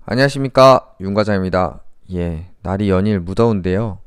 안녕하십니까, 윤과장입니다. 날이 연일 무더운데요.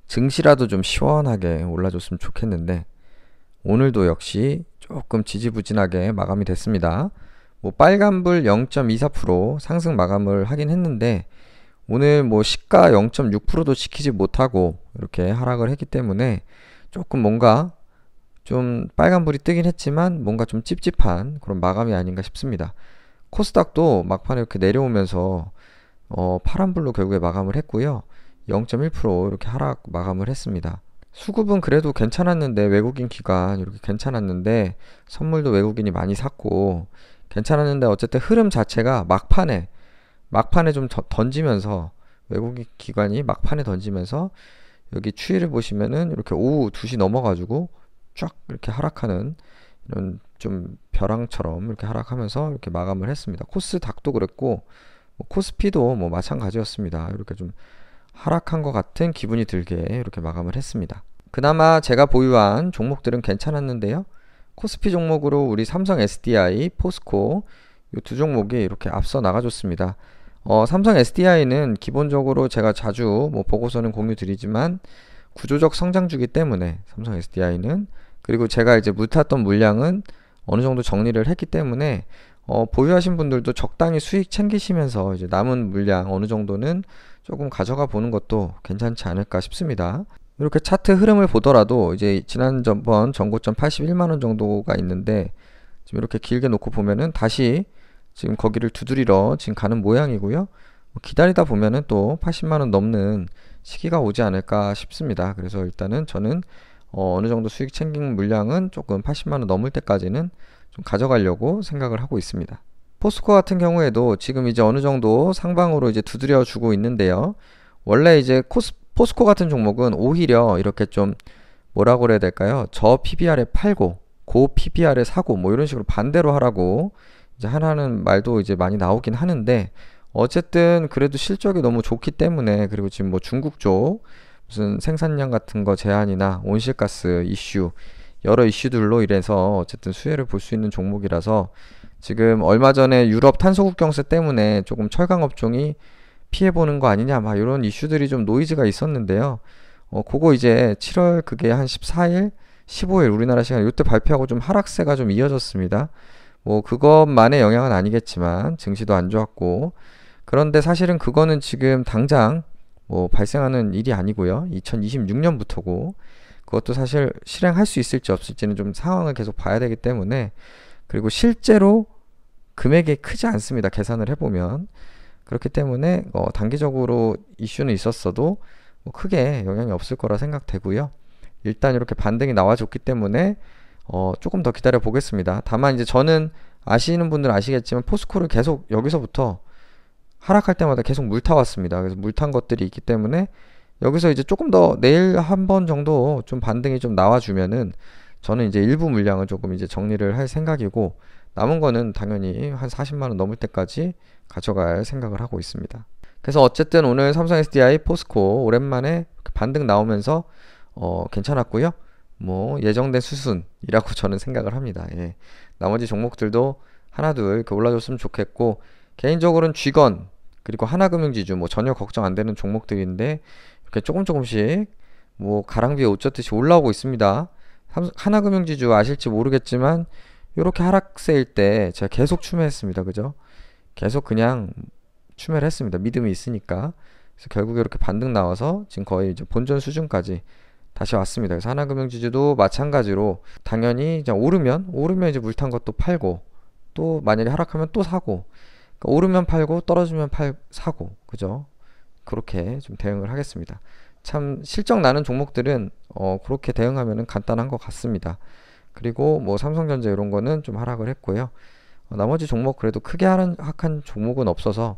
증시라도 좀 시원하게 올라줬으면 좋겠는데 오늘도 역시 조금 지지부진하게 마감이 됐습니다. 빨간불 0.24% 상승 마감을 하긴 했는데 오늘 시가 0.6%도 지키지 못하고 이렇게 하락을 했기 때문에 조금 뭔가 좀 빨간불이 뜨긴 했지만 뭔가 좀 찝찝한 그런 마감이 아닌가 싶습니다. 코스닥도 막판에 이렇게 내려오면서 파란불로 결국에 마감을 했고요. 0.1% 이렇게 하락 마감을 했습니다. 수급은 그래도 괜찮았는데, 외국인 기관 이렇게 괜찮았는데 선물도 외국인이 많이 샀고 괜찮았는데, 어쨌든 흐름 자체가 막판에 좀 던지면서, 외국인 기관이 막판에 던지면서 여기 추이를 보시면은 이렇게 오후 2시 넘어가지고 쫙 이렇게 하락하는 이런 좀 벼랑처럼 이렇게 하락하면서 이렇게 마감을 했습니다. 코스닥도 그랬고 코스피도 마찬가지였습니다. 이렇게 좀 하락한 것 같은 기분이 들게 이렇게 마감을 했습니다. 그나마 제가 보유한 종목들은 괜찮았는데요. 코스피 종목으로 우리 삼성 SDI, 포스코 이 두 종목이 이렇게 앞서 나가줬습니다. 삼성 SDI는 기본적으로 제가 자주 보고서는 공유 드리지만 구조적 성장주기 때문에 삼성 SDI는, 그리고 제가 이제 묻혔던 물량은 어느 정도 정리를 했기 때문에 보유하신 분들도 적당히 수익 챙기시면서 이제 남은 물량 어느 정도는 조금 가져가 보는 것도 괜찮지 않을까 싶습니다. 이렇게 차트 흐름을 보더라도 이제 지난번 전고점 81만원 정도가 있는데 지금 이렇게 길게 놓고 보면은 다시 지금 거기를 두드리러 지금 가는 모양이고요. 기다리다 보면은 또 80만원 넘는 시기가 오지 않을까 싶습니다. 그래서 일단은 저는 어느 정도 수익 챙긴 물량은 조금 80만원 넘을 때까지는 좀 가져가려고 생각을 하고 있습니다. 포스코 같은 경우에도 지금 이제 어느 정도 상방으로 이제 두드려 주고 있는데요. 원래 이제 포스코 같은 종목은 오히려 이렇게 좀 뭐라고 그래야 될까요? 저 PBR에 팔고 고 PBR에 사고 이런 식으로 반대로 하라고 이제 하는 말도 이제 많이 나오긴 하는데, 어쨌든 그래도 실적이 너무 좋기 때문에, 그리고 지금 중국 쪽 무슨 생산량 같은 거 제한이나 온실가스 이슈, 여러 이슈들로 인해서 어쨌든 수혜를 볼 수 있는 종목이라서, 지금 얼마 전에 유럽 탄소국 경세 때문에 조금 철강 업종이 피해보는 거 아니냐 이런 이슈들이 좀 노이즈가 있었는데요. 그거 이제 7월 그게 한 14일 15일 우리나라 시간 이때 발표하고 좀 하락세가 좀 이어졌습니다. 그것만의 영향은 아니겠지만 증시도 안 좋았고, 그런데 사실은 그거는 지금 당장 발생하는 일이 아니고요. 2026년부터고 그것도 사실 실행할 수 있을지 없을지는 좀 상황을 계속 봐야 되기 때문에, 그리고 실제로 금액이 크지 않습니다. 계산을 해보면. 그렇기 때문에 단기적으로 이슈는 있었어도 크게 영향이 없을 거라 생각되고요. 일단 이렇게 반등이 나와줬기 때문에 조금 더 기다려 보겠습니다. 다만 이제 저는, 아시는 분들은 아시겠지만 포스코를 계속 여기서부터 하락할 때마다 계속 물타왔습니다. 그래서 물탄 것들이 있기 때문에 여기서 이제 조금 더 내일 한 번 정도 좀 반등이 좀 나와주면은 저는 이제 일부 물량을 조금 이제 정리를 할 생각이고, 남은 거는 당연히 한 40만원 넘을 때까지 가져갈 생각을 하고 있습니다. 그래서 어쨌든 오늘 삼성 SDI, 포스코 오랜만에 반등 나오면서 괜찮았고요. 예정된 수순이라고 저는 생각을 합니다. 나머지 종목들도 하나둘 이렇게 올라줬으면 좋겠고, 개인적으로는 쥐건 그리고 하나금융지주 전혀 걱정 안 되는 종목들인데 이렇게 조금씩 가랑비에 옷 젖듯이 올라오고 있습니다. 하나금융지주 아실지 모르겠지만 이렇게 하락세일 때 제가 계속 추매했습니다. 그죠? 계속 그냥 추매를 했습니다. 믿음이 있으니까. 그래서 결국에 이렇게 반등 나와서 지금 거의 이제 본전 수준까지 다시 왔습니다. 그래서 하나금융지주도 마찬가지로 당연히 그냥 오르면 이제 물탄 것도 팔고, 또 만약에 하락하면 또 사고, 그러니까 오르면 팔고 떨어지면 사고, 그죠? 그렇게 좀 대응을 하겠습니다. 참 실적 나는 종목들은 그렇게 대응하면은 간단한 것 같습니다. 그리고 삼성전자 이런 거는 좀 하락을 했고요. 나머지 종목 그래도 크게 하락한 종목은 없어서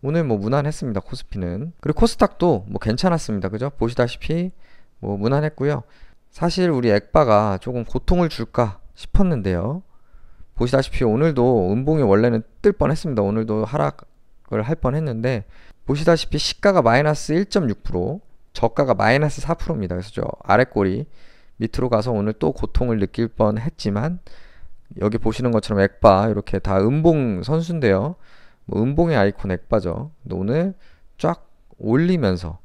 오늘 무난했습니다. 코스피는. 그리고 코스닥도 괜찮았습니다. 그죠? 보시다시피 무난했고요. 사실 우리 액바가 조금 고통을 줄까 싶었는데요. 보시다시피 오늘도 음봉이 원래는 뜰 뻔했습니다. 오늘도 하락을 할 뻔했는데, 보시다시피 시가가 마이너스 1.6%, 저가가 마이너스 4%입니다. 그래서 저 아랫꼬리 밑으로 가서 오늘 또 고통을 느낄 뻔했지만, 여기 보시는 것처럼 액바 이렇게 다 음봉 선수인데요. 뭐 음봉의 아이콘 액바죠. 근데 오늘 쫙 올리면서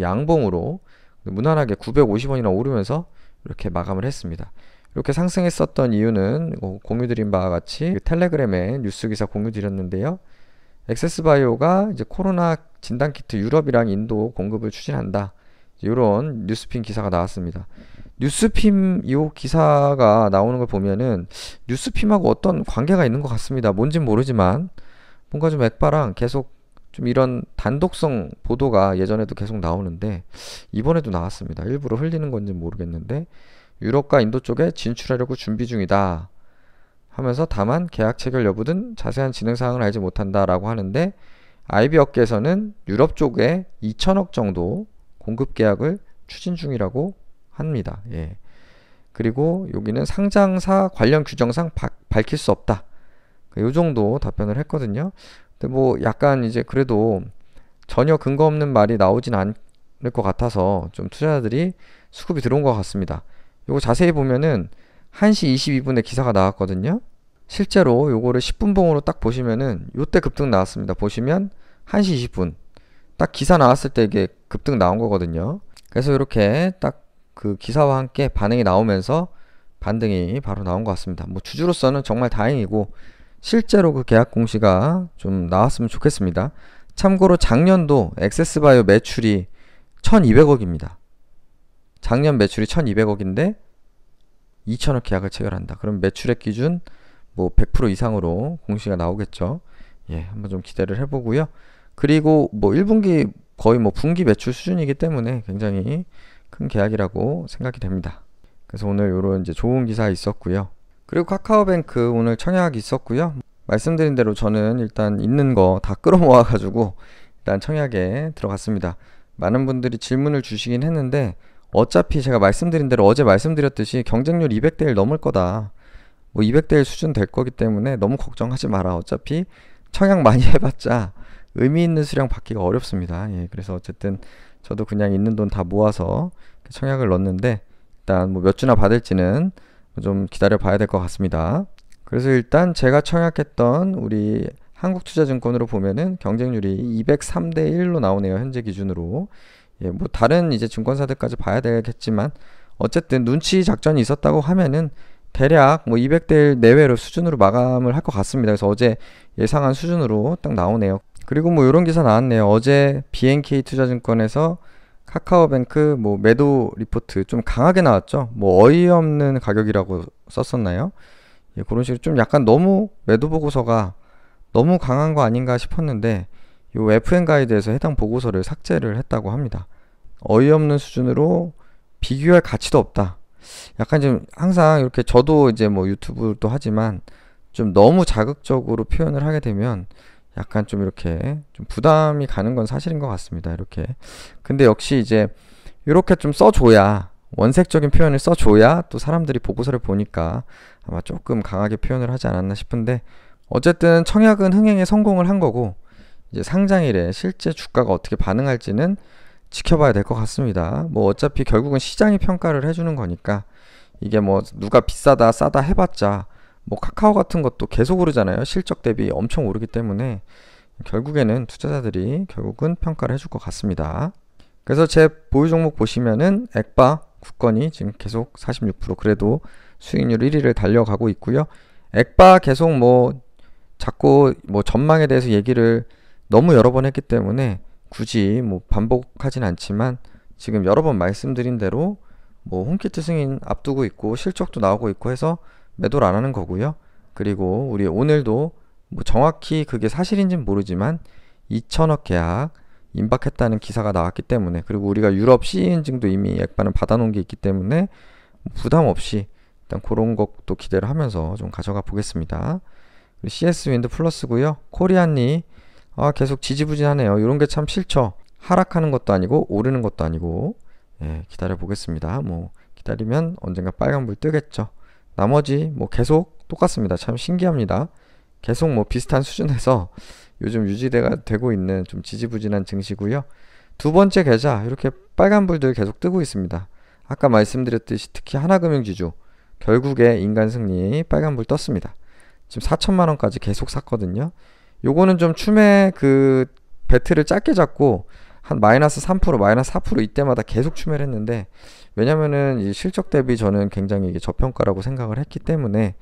양봉으로 무난하게 950원이나 오르면서 이렇게 마감을 했습니다. 이렇게 상승했었던 이유는 공유드린 바와 같이 그 텔레그램에 뉴스 기사 공유드렸는데요. 액세스바이오가 이제 코로나 진단키트 유럽이랑 인도 공급을 추진한다. 이런 뉴스핀 기사가 나왔습니다. 뉴스핌 이 기사가 나오는 걸 보면은 뉴스핌하고 어떤 관계가 있는 것 같습니다. 뭔진 모르지만 뭔가 좀 액바랑 계속 좀 이런 단독성 보도가 예전에도 계속 나오는데 이번에도 나왔습니다. 일부러 흘리는 건지 모르겠는데 유럽과 인도 쪽에 진출하려고 준비 중이다 하면서 다만 계약 체결 여부 등 자세한 진행 사항을 알지 못한다 라고 하는데 IB 업계에서는 유럽 쪽에 2천억 정도 공급 계약을 추진 중이라고 합니다. 예. 그리고 여기는 상장사 관련 규정상 밝힐 수 없다. 요 정도 답변을 했거든요. 근데 뭐 약간 이제 그래도 전혀 근거 없는 말이 나오진 않을 것 같아서 좀 투자자들이 수급이 들어온 것 같습니다. 요거 자세히 보면은 1시 22분에 기사가 나왔거든요. 실제로 요거를 10분봉으로 딱 보시면은 요때 급등 나왔습니다. 보시면 1시 20분 딱 기사 나왔을 때 이게 급등 나온 거거든요. 그래서 이렇게 딱 그 기사와 함께 반응이 나오면서 반등이 바로 나온 것 같습니다. 뭐 주주로서는 정말 다행이고 실제로 그 계약 공시가 좀 나왔으면 좋겠습니다. 참고로 작년도 액세스바이오 매출이 1200억입니다. 작년 매출이 1200억인데 2천억 계약을 체결한다. 그럼 매출액 기준 뭐 100% 이상으로 공시가 나오겠죠. 예, 한번 좀 기대를 해보고요. 그리고 뭐 1분기 거의 뭐 분기 매출 수준이기 때문에 굉장히 큰 계약이라고 생각이 됩니다. 그래서 오늘 요런 이제 좋은 기사 있었고요. 그리고 카카오뱅크 오늘 청약이 있었고요. 말씀드린 대로 저는 일단 있는 거 다 끌어모아 가지고 일단 청약에 들어갔습니다. 많은 분들이 질문을 주시긴 했는데 어차피 제가 말씀드린 대로 어제 말씀드렸듯이 경쟁률 200대 1 넘을 거다. 뭐 200대 1 수준 될 거기 때문에 너무 걱정하지 마라. 어차피 청약 많이 해봤자 의미 있는 수량 받기가 어렵습니다. 예, 그래서 어쨌든 저도 그냥 있는 돈 다 모아서 청약을 넣었는데 일단 뭐 몇 주나 받을지는 좀 기다려 봐야 될 것 같습니다. 그래서 일단 제가 청약했던 우리 한국투자증권으로 보면은 경쟁률이 203대 1로 나오네요. 현재 기준으로. 예, 뭐 다른 이제 증권사들까지 봐야 되겠지만 어쨌든 눈치 작전이 있었다고 하면은 대략 뭐 200대 1 내외로 수준으로 마감을 할 것 같습니다. 그래서 어제 예상한 수준으로 딱 나오네요. 그리고 뭐 이런 기사 나왔네요. 어제 BNK 투자증권에서 카카오뱅크 뭐 매도 리포트 좀 강하게 나왔죠. 뭐 어이없는 가격이라고 썼었나요? 예, 그런 식으로 좀 약간 너무 매도 보고서가 너무 강한 거 아닌가 싶었는데 요 FN 가이드에서 해당 보고서를 삭제를 했다고 합니다. 어이없는 수준으로 비교할 가치도 없다. 약간 좀 항상 이렇게 저도 이제 뭐 유튜브도 하지만 좀 너무 자극적으로 표현을 하게 되면 약간 좀 이렇게 좀 부담이 가는 건 사실인 것 같습니다. 이렇게. 근데 역시 이제 이렇게 좀 써줘야 원색적인 표현을 써줘야 또 사람들이 보고서를 보니까 아마 조금 강하게 표현을 하지 않았나 싶은데 어쨌든 청약은 흥행에 성공을 한 거고 이제 상장일에 실제 주가가 어떻게 반응할지는 지켜봐야 될 것 같습니다. 뭐 어차피 결국은 시장이 평가를 해주는 거니까 이게 뭐 누가 비싸다 싸다 해봤자 뭐 카카오 같은 것도 계속 오르잖아요. 실적 대비 엄청 오르기 때문에 결국에는 투자자들이 결국은 평가를 해줄 것 같습니다. 그래서 제 보유 종목 보시면은 액바 국건이 지금 계속 46% 그래도 수익률 1위를 달려가고 있고요. 액바 계속 뭐 자꾸 뭐 전망에 대해서 얘기를 너무 여러 번 했기 때문에 굳이 뭐 반복하진 않지만 지금 여러 번 말씀드린 대로 뭐 홈키트 승인 앞두고 있고 실적도 나오고 있고 해서 매도를 안 하는 거고요. 그리고 우리 오늘도 뭐 정확히 그게 사실인지는 모르지만 2천억 계약 임박했다는 기사가 나왔기 때문에 그리고 우리가 유럽 CE 인증도 이미 액바는 받아놓은 게 있기 때문에 부담 없이 일단 그런 것도 기대를 하면서 좀 가져가 보겠습니다. CS 윈드 플러스고요. 코리안리 계속 지지부진하네요. 이런 게 참 싫죠. 하락하는 것도 아니고 오르는 것도 아니고 예, 기다려 보겠습니다. 뭐 기다리면 언젠가 빨간불 뜨겠죠. 나머지 뭐 계속 똑같습니다. 참 신기합니다. 계속 뭐 비슷한 수준에서 요즘 유지가 되고 있는 좀 지지부진한 증시고요. 두 번째 계좌 이렇게 빨간불들 계속 뜨고 있습니다. 아까 말씀드렸듯이 특히 하나금융지주 결국에 인간 승리 빨간불 떴습니다. 지금 4천만 원까지 계속 샀거든요. 요거는 좀 춤의 그 배틀을 짧게 잡고 한 마이너스 3%, 마이너스 4% 이때마다 계속 추매를 했는데, 왜냐면은 이 실적 대비 저는 굉장히 이게 저평가라고 생각을 했기 때문에,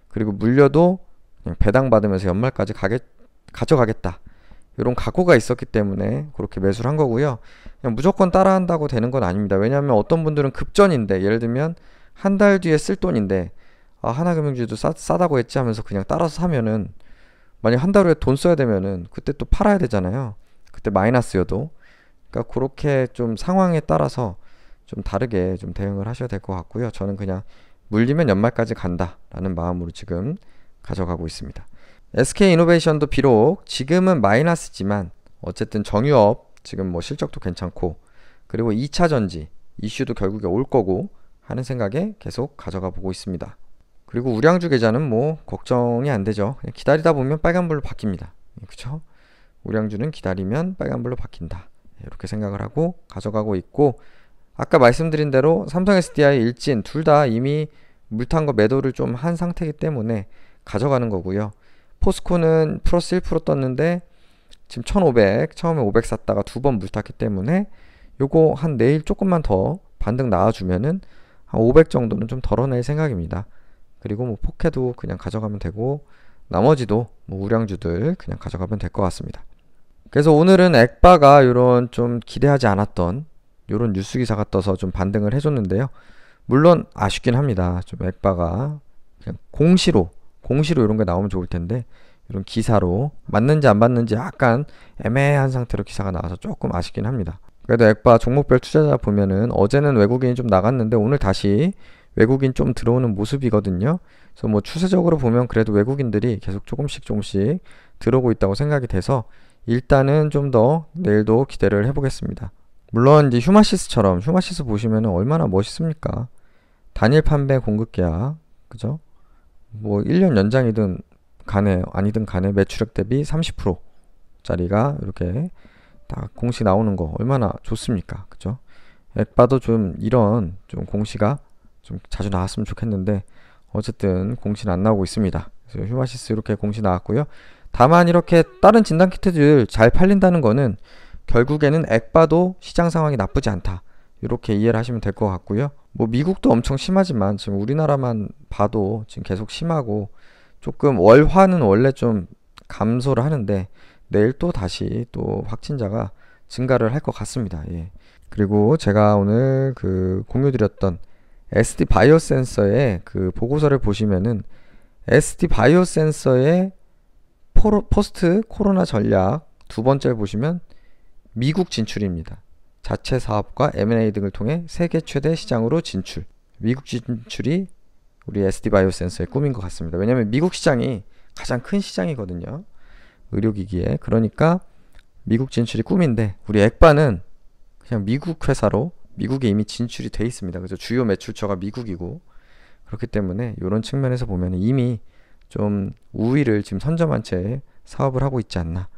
그리고 물려도 그냥 배당 받으면서 연말까지 가져가겠다, 이런 각오가 있었기 때문에 그렇게 매수를 한 거고요. 그냥 무조건 따라한다고 되는 건 아닙니다. 왜냐하면 어떤 분들은 급전인데, 예를 들면 한 달 뒤에 쓸 돈인데, 아, 하나금융주도 싸다고 했지 하면서 그냥 따라서 사면은, 만약 한 달 후에 돈 써야 되면은 그때 또 팔아야 되잖아요. 그때 마이너스여도. 그러니까 그렇게 좀 상황에 따라서 좀 다르게 좀 대응을 하셔야 될 것 같고요. 저는 그냥 물리면 연말까지 간다라는 마음으로 지금 가져가고 있습니다. SK이노베이션도 비록 지금은 마이너스지만 어쨌든 정유업 지금 뭐 실적도 괜찮고, 그리고 2차 전지 이슈도 결국에 올 거고 하는 생각에 계속 가져가 보고 있습니다. 그리고 우량주 계좌는 뭐 걱정이 안 되죠. 그냥 기다리다 보면 빨간불로 바뀝니다. 그쵸? 우량주는 기다리면 빨간불로 바뀐다, 이렇게 생각을 하고 가져가고 있고, 아까 말씀드린 대로 삼성 SDI, 일진 둘 다 이미 물탄 거 매도를 좀 한 상태이기 때문에 가져가는 거고요. 포스코는 플러스 1% 떴는데 지금 1500, 처음에 500 샀다가 두 번 물탔기 때문에 요거 한 내일 조금만 더 반등 나와주면은 한 500 정도는 좀 덜어낼 생각입니다. 그리고 뭐 포켓도 그냥 가져가면 되고, 나머지도 뭐 우량주들 그냥 가져가면 될 것 같습니다. 그래서 오늘은 액바가 요런 좀 기대하지 않았던 요런 뉴스 기사가 떠서 좀 반등을 해줬는데요. 물론 아쉽긴 합니다. 좀 액바가 그냥 공시로 이런 게 나오면 좋을 텐데, 이런 기사로 맞는지 안 맞는지 약간 애매한 상태로 기사가 나와서 조금 아쉽긴 합니다. 그래도 액바 종목별 투자자 보면은 어제는 외국인이 좀 나갔는데 오늘 다시 외국인 좀 들어오는 모습이거든요. 그래서 뭐 추세적으로 보면 그래도 외국인들이 계속 조금씩 들어오고 있다고 생각이 돼서 일단은 좀 더 내일도 기대를 해보겠습니다. 물론 이제 휴마시스처럼, 휴마시스 보시면은 얼마나 멋있습니까? 단일 판매 공급 계약, 그죠? 뭐 1년 연장이든 간에 아니든 간에 매출액 대비 30%짜리가 이렇게 다 공시 나오는 거 얼마나 좋습니까? 그죠? 액바도 좀 이런 좀 공시가 좀 자주 나왔으면 좋겠는데 어쨌든 공시는 안 나오고 있습니다. 그래서 휴마시스 이렇게 공시 나왔고요. 다만 이렇게 다른 진단키트들 잘 팔린다는 거는 결국에는 액바도 시장 상황이 나쁘지 않다, 이렇게 이해를 하시면 될 것 같고요. 뭐 미국도 엄청 심하지만 지금 우리나라만 봐도 지금 계속 심하고, 조금 월화는 원래 좀 감소를 하는데 내일 또 다시 또 확진자가 증가를 할 것 같습니다. 예. 그리고 제가 오늘 그 공유드렸던 SD 바이오 센서의 그 보고서를 보시면은 SD 바이오 센서의 포스트 코로나 전략 두 번째를 보시면 미국 진출입니다. 자체 사업과 M&A 등을 통해 세계 최대 시장으로 진출. 미국 진출이 우리 SD 바이오 센서의 꿈인 것 같습니다. 왜냐하면 미국 시장이 가장 큰 시장이거든요. 의료기기에. 그러니까 미국 진출이 꿈인데, 우리 액바는 그냥 미국 회사로 미국에 이미 진출이 돼 있습니다. 그래서 주요 매출처가 미국이고, 그렇기 때문에 이런 측면에서 보면 이미 좀 우위를 지금 선점한 채 사업을 하고 있지 않나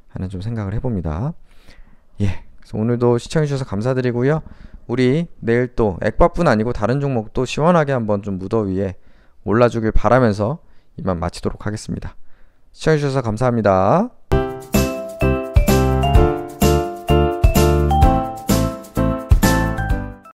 하는 좀 생각을 해봅니다. 예. 그래서 오늘도 시청해주셔서 감사드리고요. 우리 내일 또 액바뿐 아니고 다른 종목도 시원하게 한번 좀 무더위에 올라주길 바라면서 이만 마치도록 하겠습니다. 시청해주셔서 감사합니다.